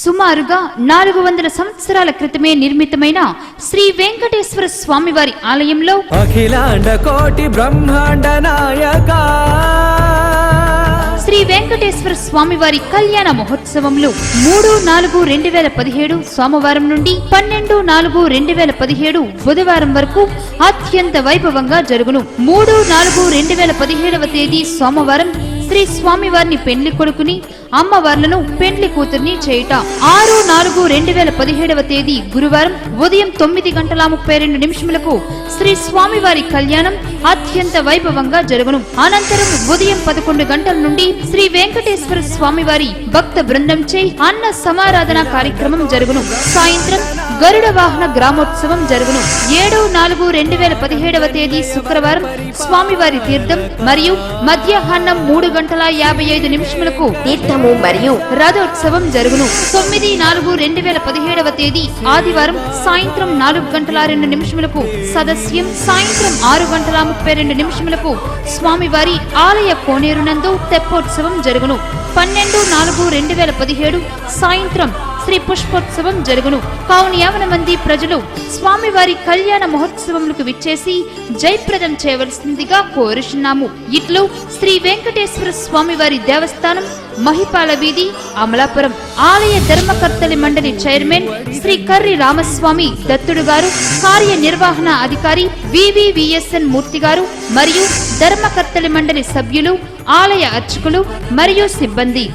సుమారుగా 400 సంవత్సరాల క్రితమే నిర్మితమైన శ్రీ వెంకటేశ్వర స్వామివారి ఆలయంలో అఖిలాండ కోటి బ్రహ్మాండ నాయక శ్రీ వెంకటేశ్వర స్వామివారి కళ్యాణ మహోత్సవంలో 3/4/2017 సోమవారం నుండి 12/4/2017 బుధవారం వరకు అత్యంత వైభవంగా జరుగును. 3/4/2017 తేదీ సోమవారం శ్రీ స్వామివారిని పెండ్లి కొడుకుని అమ్మవార్లను పెండ్లి కూతుర్ని చేయుట. 6/4/2017 తేదీ గురువారం ఉదయం 9:32 శ్రీ స్వామివారి కళ్యాణం అత్యంత వైభవంగా జరుగును. అనంతరం ఉదయం 11 గంటల నుండి శ్రీ వెంకటేశ్వర స్వామివారి భక్త బృందంచే అన్న సమారాధన కార్యక్రమం జరుగును. సాయంత్రం గరుడ వాహన గ్రామోత్సవం జరుగును. 7/4/2017 తేదీ శుక్రవారం స్వామివారి తీర్థం మరియు మధ్యాహ్నం 3:55 తీర్థము మరియు రథోత్సవం జరుగును. 9/4/2017 తేదీ ఆదివారం సాయంత్రం 4:02 సదస్యం, సాయంత్రం 6:32 స్వామివారి ఆలయ కోనేరునందు తెప్పోత్సవం జరుగును. 12/4/2017 సాయంత్రం శ్రీ పుష్పోత్సవం జరుగును. కావున 50 మంది ప్రజలు స్వామివారి కళ్యాణ మహోత్సవములకు విచ్చేసి జయప్రదం చేయవలసిందిగా కోరుచున్నాము. ఇట్లు శ్రీ వెంకటేశ్వర స్వామివారి దేవస్థానం, మహిపాల వీధి, అమలాపురం. ఆలయ ధర్మకర్తలి మండలి చైర్మన్ శ్రీ కర్రి రామస్వామి దత్తుడు గారు, కార్యనిర్వహణ అధికారి వివివిఎస్ఎన్ మూర్తి గారు మరియు ధర్మకర్తలి మండలి సభ్యులు, ఆలయ అర్చకులు మరియు సిబ్బంది.